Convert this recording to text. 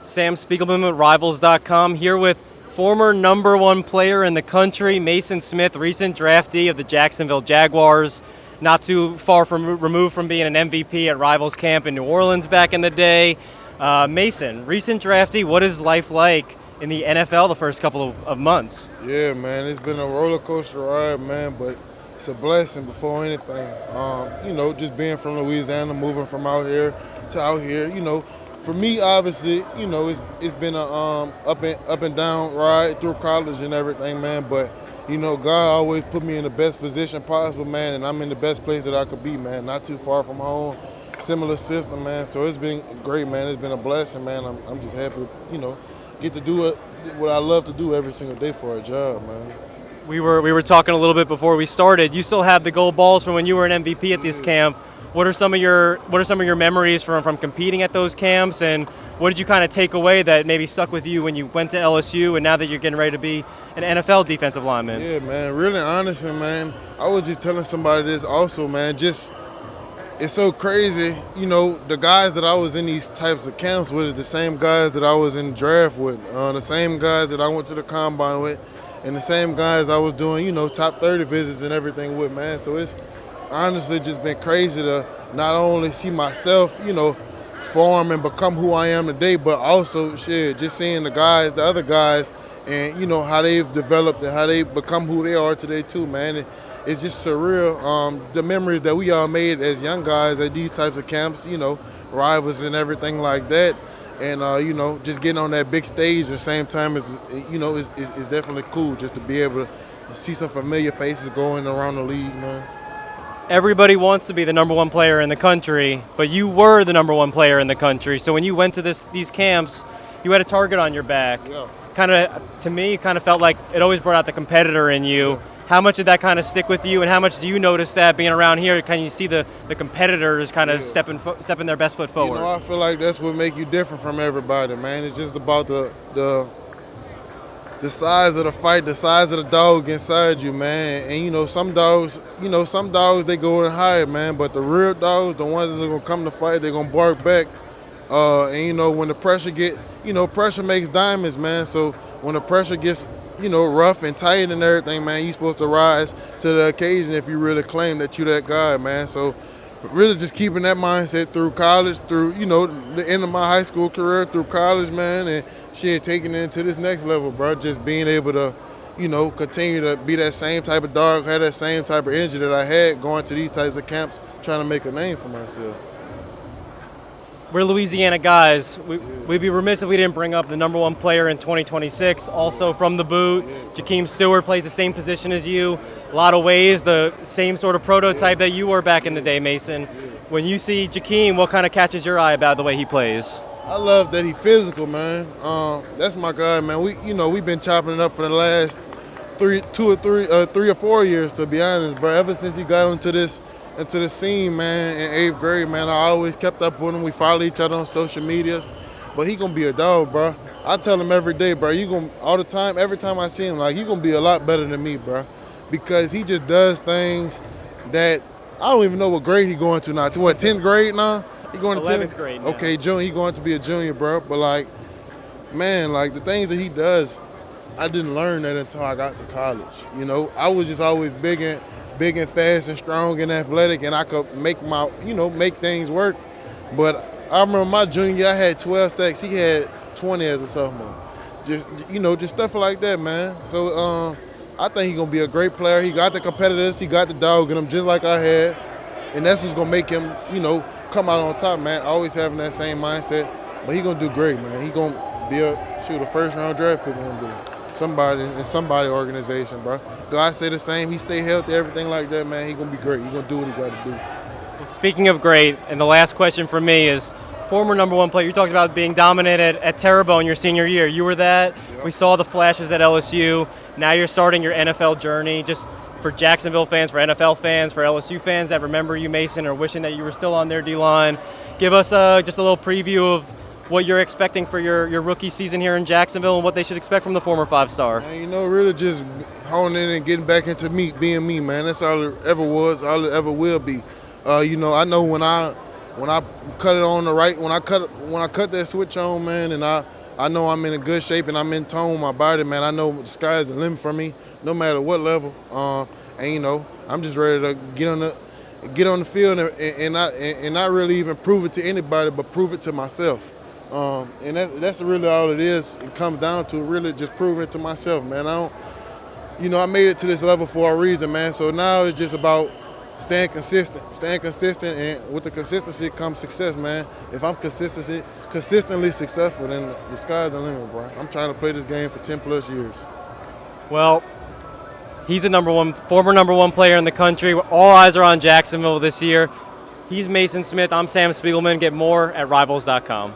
Sam Spiegelman with Rivals.com here with former number one player in the country, Maason Smith, recent draftee of the Jacksonville Jaguars, not too far removed from being an MVP at Rivals Camp in New Orleans back in the day. Maason, recent draftee, what is life like in the NFL the first couple of months? Yeah, man, it's been a roller coaster ride, man, but it's a blessing before anything. Just being from Louisiana, moving from out here to out here, for me, obviously, it's been a up and down ride through college and everything, man. But God always put me in the best position possible, man, and I'm in the best place that I could be, man. Not too far from home, similar system, man. So it's been great, man. It's been a blessing, man. I'm just happy, get to do what I love to do every single day for a job, man. We were talking a little bit before we started. You still have the gold balls from when you were an MVP at this camp. What are some of your memories from competing at those camps, and what did you kind of take away that maybe stuck with you when you went to LSU and now that you're getting ready to be an NFL defensive lineman? Yeah, man, really honestly, man, I was just telling somebody this also, man, just it's so crazy, the guys that I was in these types of camps with is the same guys that I was in draft with, the same guys that I went to the combine with, and the same guys I was doing, top 30 visits and everything with, man. So it's honestly just been crazy to not only see myself, form and become who I am today, but also just seeing the other guys, and how they've developed and how they become who they are today too, man. It's just surreal. The memories that we all made as young guys at these types of camps, rivals and everything like that, and just getting on that big stage at the same time is definitely cool just to be able to see some familiar faces going around the league, man. Everybody wants to be the number one player in the country, but you were the number one player in the country. So when you went to these camps, you had a target on your back. Yeah. To me, it kind of felt like it always brought out the competitor in you. Yeah. How much did that kind of stick with you, and how much do you notice that being around here? Can you see the competitors kind of stepping their best foot forward? I feel like that's what makes you different from everybody, man. It's just about the size of the fight, the size of the dog inside you, man. And some dogs they go in higher, man. But the real dogs, the ones that are gonna come to fight, they're gonna bark back. When the pressure pressure makes diamonds, man. So when the pressure gets, rough and tight and everything, man, you're supposed to rise to the occasion if you really claim that you're that guy, man. So really just keeping that mindset through college, through, the end of my high school career, through college, man, and taking it into this next level, bro. Just being able to, continue to be that same type of dog, have that same type of energy that I had going to these types of camps, trying to make a name for myself. We're Louisiana guys. We'd be remiss if we didn't bring up the number one player in 2026, also from the boot. Jakeem Stewart plays the same position as you. A lot of ways, the same sort of prototype that you were back in the day, Maason. When you see Jakeem, what kind of catches your eye about the way he plays? I love that he's physical, man. That's my guy, man. We've been chopping it up for the last 3 or 4 years, to be honest, bro. Ever since he got into the scene, man, in 8th grade, man, I always kept up with him. We follow each other on social medias. But he gonna be a dog, bro. I tell him every day, bro, all the time, every time I see him, like, you gonna be a lot better than me, bro. Because he just does things that I don't even know what grade he going to now. To what, 10th grade now? He going to 11th grade now. Okay, junior. He going to be a junior, bro. But the things that he does, I didn't learn that until I got to college. I was just always big and fast and strong and athletic, and I could make things work. But I remember my junior year, I had 12 sacks. He had 20 as a sophomore. Just stuff like that, man. So I think he's gonna be a great player. He got the competitors, he got the dog in him, just like I had, and that's what's gonna make him, come out on top, man. Always having that same mindset. But he's gonna do great, man. He's gonna be a first-round draft pick. Somebody organization, bro. God say the same. He stay healthy, everything like that, man. He gonna be great. He gonna do what he got to do. Well, speaking of great, and the last question for me is, former number one player, you talked about being dominant at Terrebonne your senior year. You were that. Yep. We saw the flashes at LSU. Now you're starting your NFL journey. Just for Jacksonville fans, for NFL fans, for LSU fans that remember you, Maason, or wishing that you were still on their D-line, give us just a little preview of what you're expecting for your rookie season here in Jacksonville and what they should expect from the former five-star. Man, really just honing in and getting back into being me, man. That's all it ever was, all it ever will be. I know when I when I cut it on the right, when I cut that switch on, man, and I know I'm in a good shape and I'm in tone with my body, man. I know the sky's the limit for me, no matter what level. And you know, I'm just ready to get on the field and not really even prove it to anybody, but prove it to myself. And that's really all it is. It comes down to really just proving it to myself, man. I made it to this level for a reason, man. So now it's just about staying consistent, and with the consistency comes success, man. If I'm consistently successful, then the sky's the limit, bro. I'm trying to play this game for 10 plus years. Well, he's a former number one player in the country. All eyes are on Jacksonville this year. He's Maason Smith. I'm Sam Spiegelman. Get more at Rivals.com.